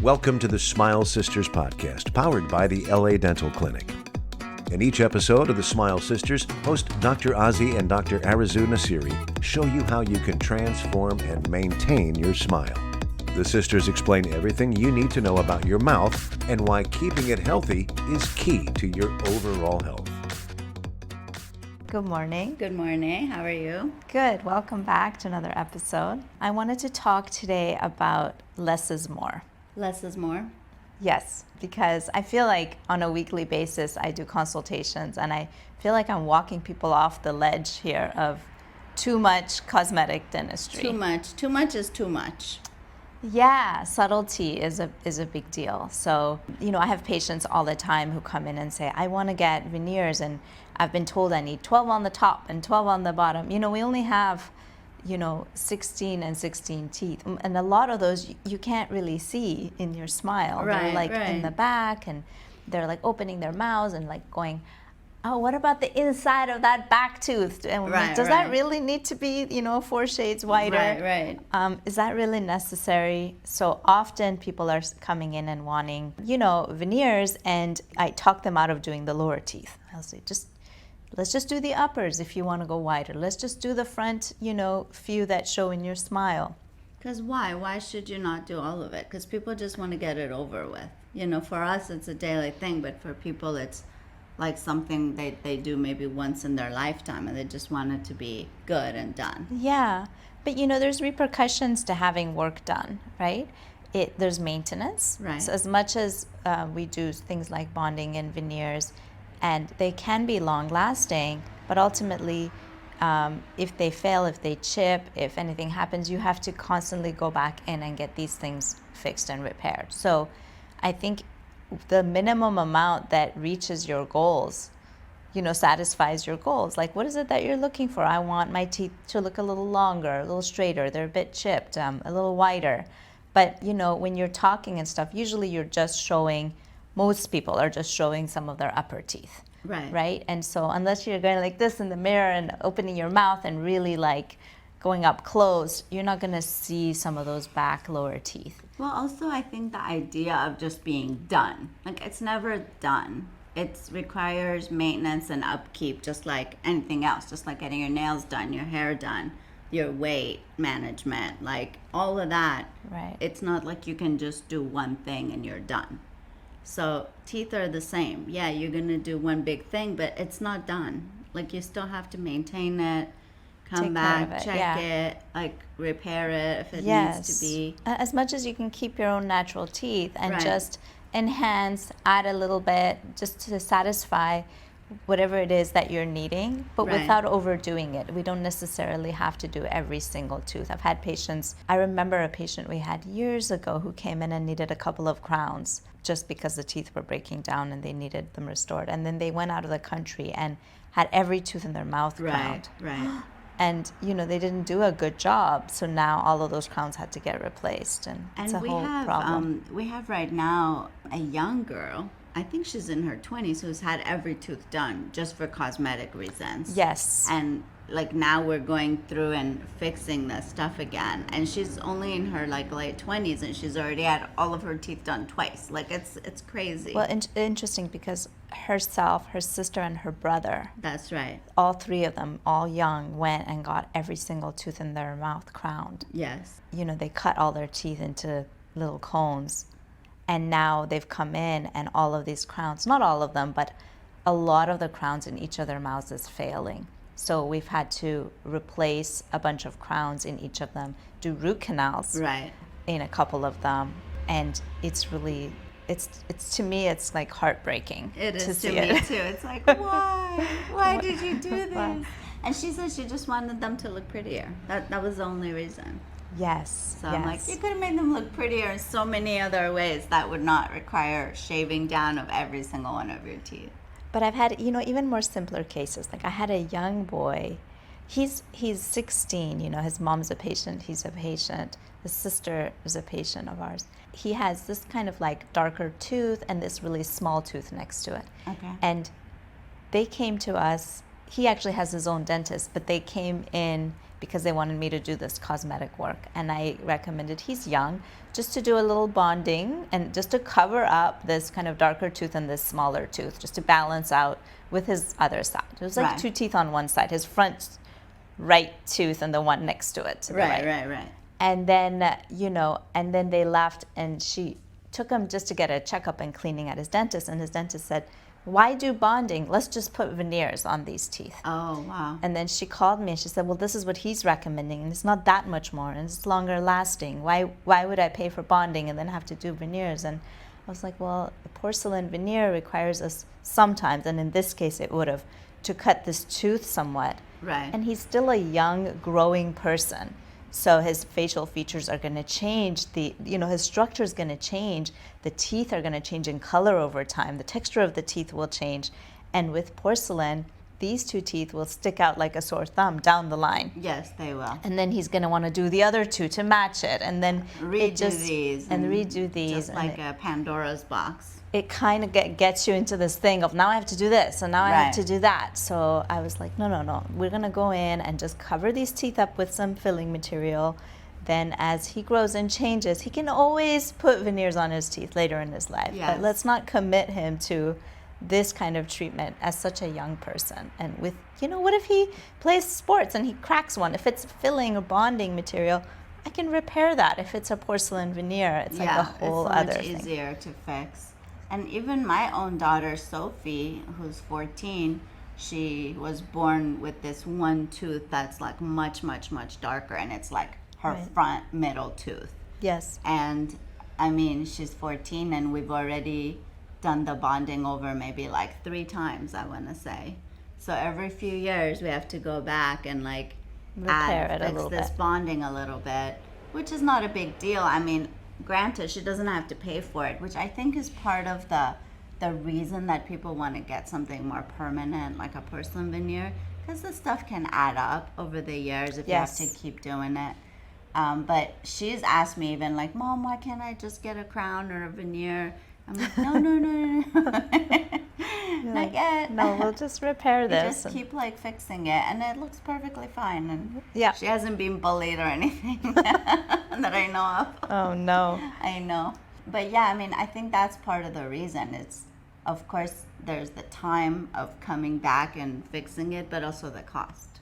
Welcome to the Smile Sisters podcast, powered by the LA Dental Clinic. In each episode of the Smile Sisters, host Dr. Ozzy and Dr. Arazu Nasiri show you how you can transform and maintain your smile. The sisters explain everything you need to know about your mouth and why keeping it healthy is key to your overall health. Good morning. Good morning. How are you? Good. Welcome back to another episode. I wanted to talk today about less is more. Less is more? Yes, because I feel like on a weekly basis I do consultations and I feel like I'm walking people off the ledge here of too much cosmetic dentistry. Too much. Too much is too much. Yeah, subtlety is a big deal. So, I have patients all the time who come in and say, I want to get veneers and I've been told I need 12 on the top and 12 on the bottom. We only have 16 and 16 teeth. And a lot of those you can't really see in your smile. Right, they're in the back and they're opening their mouths and going, oh, what about the inside of that back tooth? And does that really need to be, 4 shades wider? Right. Is that really necessary? So often people are coming in and wanting, veneers, and I talk them out of doing the lower teeth. I'll say, let's just do the uppers if you want to go wider. Let's just do the front, few that show in your smile. Because why? Why should you not do all of it? Because people just want to get it over with. For us, it's a daily thing, but for people, it's like something they do maybe once in their lifetime, and they just want it to be good and done. Yeah, but there's repercussions to having work done, right? There's maintenance. Right. So as much as we do things like bonding and veneers, and they can be long-lasting, but ultimately, if they fail, if they chip, if anything happens, you have to constantly go back in and get these things fixed and repaired. So I think the minimum amount that reaches your goals, satisfies your goals. Like, what is it that you're looking for? I want my teeth to look a little longer, a little straighter, they're a bit chipped, a little wider. But, when you're talking and stuff, usually you're just showing, most people are just showing some of their upper teeth. Right? And so unless you're going like this in the mirror and opening your mouth and really going up close, you're not going to see some of those back lower teeth. Well, also, I think the idea of just being done, it's never done. It requires maintenance and upkeep, just like anything else, just like getting your nails done, your hair done, your weight management, all of that. Right. It's not like you can just do one thing and you're done. So teeth are the same. Yeah, you're going to do one big thing, but it's not done. You still have to maintain it, come back, check it, repair it if it needs to be. As much as you can keep your own natural teeth and just enhance, add a little bit just to satisfy whatever it is that you're needing, but without overdoing it. We don't necessarily have to do every single tooth. I've had patients, I remember a patient we had years ago who came in and needed a couple of crowns just because the teeth were breaking down and they needed them restored. And then they went out of the country and had every tooth in their mouth crowned. Right. And, they didn't do a good job. So now all of those crowns had to get replaced. And it's a whole problem. We have right now a young girl, I think she's in her 20s, who's had every tooth done just for cosmetic reasons. Yes. And now we're going through and fixing this stuff again. And she's only in her late 20s and she's already had all of her teeth done twice. It's crazy. Well, interesting because herself, her sister, and her brother. That's right. All 3 of them, all young, went and got every single tooth in their mouth crowned. Yes. They cut all their teeth into little cones. And now they've come in and all of these crowns, not all of them, but a lot of the crowns in each of their mouths is failing. So we've had to replace a bunch of crowns in each of them, do root canals in a couple of them. And it's really, it's to me, it's heartbreaking. It is to me too. It's why? Why did you do this? And she said she just wanted them to look prettier. That was the only reason. Yes. So I'm you could have made them look prettier in so many other ways that would not require shaving down of every single one of your teeth. But I've had, even more simpler cases. I had a young boy. He's 16. His mom's a patient. He's a patient. His sister is a patient of ours. He has this kind of darker tooth and this really small tooth next to it. Okay. And they came to us. He actually has his own dentist, but they came in because they wanted me to do this cosmetic work. And I recommended, he's young, just to do a little bonding and just to cover up this kind of darker tooth and this smaller tooth, just to balance out with his other side. It was like Right. 2 teeth on one side, his front right tooth and the one next to it. To the Right. And then, and then they left, and she took him just to get a checkup and cleaning at his dentist. And his dentist said, why do bonding? Let's just put veneers on these teeth. Oh, wow. And then she called me and she said, well, this is what he's recommending, and it's not that much more, and it's longer lasting. Why would I pay for bonding and then have to do veneers? And I was like, well, a porcelain veneer requires us sometimes, and in this case it would have, to cut this tooth somewhat. Right. And he's still a young, growing person. So his facial features are going to change. His structure is going to change. The teeth are going to change in color over time. The texture of the teeth will change. And with porcelain, these 2 teeth will stick out like a sore thumb down the line. Yes, they will. And then he's going to want to do the other 2 to match it. And then Redo these. redo these. Just and like a Pandora's box. it kind of gets you into this thing of now I have to do this and now I have to do that. So I was like, no. We're going to go in and just cover these teeth up with some filling material. Then as he grows and changes, he can always put veneers on his teeth later in his life. Yes. But let's not commit him to this kind of treatment as such a young person. And with, what if he plays sports and he cracks one? If it's filling or bonding material, I can repair that. If it's a porcelain veneer, it's like a whole it's so other much thing. easier to fix. And even my own daughter, Sophie, who's 14, she was born with this one tooth that's like much, much, much darker, and it's like her front middle tooth. Yes. And I mean, she's 14, and we've already done the bonding over maybe like 3 times, I want to say. So every few years we have to go back and like fix this bonding a little bit, which is not a big deal. I mean, granted, she doesn't have to pay for it, which I think is part of the reason that people want to get something more permanent, like a porcelain veneer, because the stuff can add up over the years if you have to keep doing it. But she's asked me even like, Mom, why can't I just get a crown or a veneer? I'm like, no. Not yet. No, we'll just repair this. Just keep like fixing it, and it looks perfectly fine. And she hasn't been bullied or anything that I know of. Oh no. I know. But yeah, I mean, I think that's part of the reason. It's, of course, there's the time of coming back and fixing it, but also the cost.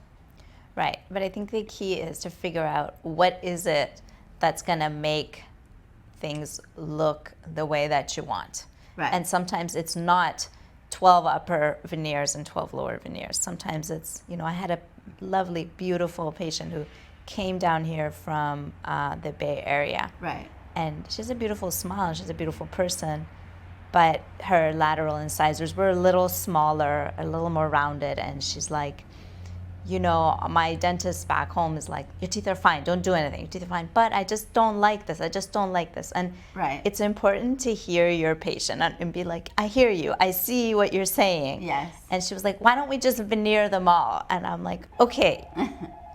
Right. But I think the key is to figure out what is it that's going to make things look the way that you want. Right. And sometimes it's not 12 upper veneers and 12 lower veneers. Sometimes it's, I had a lovely, beautiful patient who came down here from the Bay Area. Right. And she has a beautiful smile. She's a beautiful person. But her lateral incisors were a little smaller, a little more rounded. And she's like, my dentist back home is like, your teeth are fine. Don't do anything. Your teeth are fine. But I just don't like this. And it's important to hear your patient and be like, I hear you. I see what you're saying. Yes. And she was like, why don't we just veneer them all? And I'm like, okay.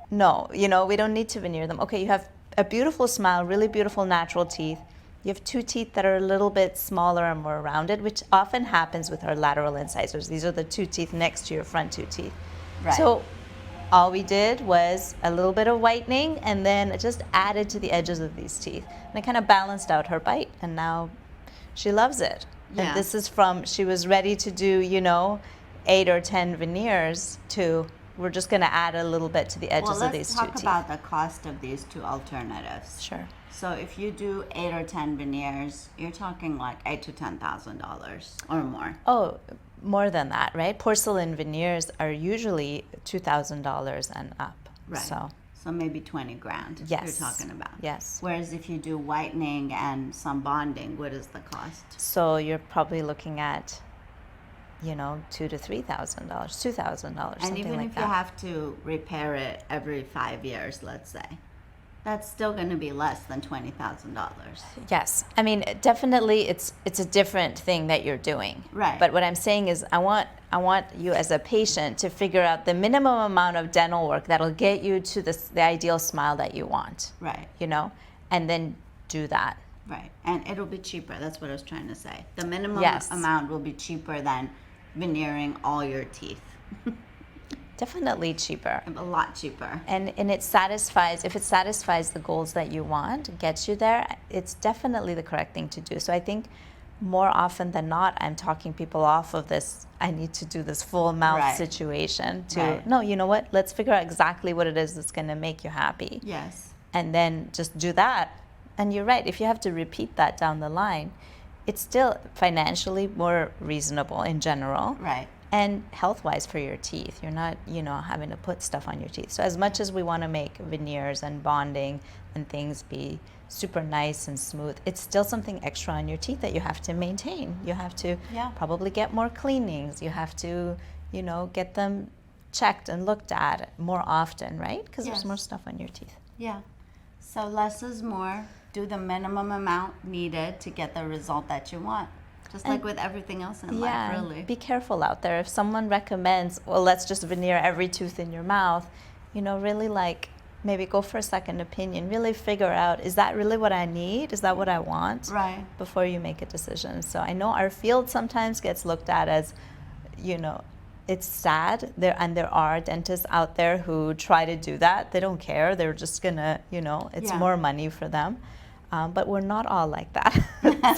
No, we don't need to veneer them. Okay, you have a beautiful smile, really beautiful natural teeth. You have 2 teeth that are a little bit smaller and more rounded, which often happens with our lateral incisors. These are the 2 teeth next to your front 2 teeth. Right. So all we did was a little bit of whitening and then just added to the edges of these teeth. And it kind of balanced out her bite, and now she loves it. Yeah. And this is from, she was ready to do, 8 or 10 veneers to, we're just going to add a little bit to the edges of these 2 teeth. Let's talk about the cost of these 2 alternatives. Sure. So if you do 8 or 10 veneers, you're talking like $8,000 to $10,000 or more. Oh, more than that, right? Porcelain veneers are usually $2,000 and up. Right. So maybe 20 grand. Yes. You're talking about. Yes. Whereas if you do whitening and some bonding, what is the cost? So you're probably looking at, $2,000 to $3,000, $2,000, something like that. And even if you have to repair it every 5 years, let's say, that's still going to be less than $20,000. Yes. I mean, definitely it's a different thing that you're doing. Right. But what I'm saying is I want you as a patient to figure out the minimum amount of dental work that'll get you to the ideal smile that you want. Right. And then do that. Right. And it'll be cheaper. That's what I was trying to say. The minimum Yes. amount will be cheaper than veneering all your teeth. Definitely cheaper. A lot cheaper. And it satisfies, if it satisfies the goals that you want, gets you there, it's definitely the correct thing to do. So I think more often than not, I'm talking people off of this, I need to do this full mouth Right. situation to, Right. no, you know what, let's figure out exactly what it is that's going to make you happy. Yes. And then just do that. And you're right, if you have to repeat that down the line, it's still financially more reasonable in general. Right. And health-wise for your teeth. You're not, having to put stuff on your teeth. So as much as we want to make veneers and bonding and things be super nice and smooth, it's still something extra on your teeth that you have to maintain. You have to Yeah. probably get more cleanings. You have to, get them checked and looked at more often, right? Because Yes. there's more stuff on your teeth. Yeah. So less is more. Do the minimum amount needed to get the result that you want. Just like with everything else in life, really. Be careful out there. If someone recommends, well, let's just veneer every tooth in your mouth, really maybe go for a second opinion. Really figure out, is that really what I need? Is that what I want? Right. Before you make a decision. So I know our field sometimes gets looked at as, it's sad. There are dentists out there who try to do that. They don't care. They're just gonna, it's Yeah. more money for them. But we're not all like that.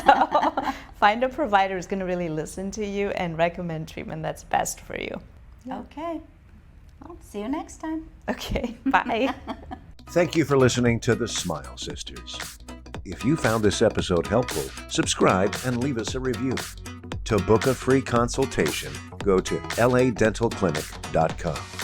So find a provider who's going to really listen to you and recommend treatment that's best for you. Yeah. Okay. Well, see you next time. Okay, bye. Thank you for listening to the Smile Sisters. If you found this episode helpful, subscribe and leave us a review. To book a free consultation, go to ladentalclinic.com.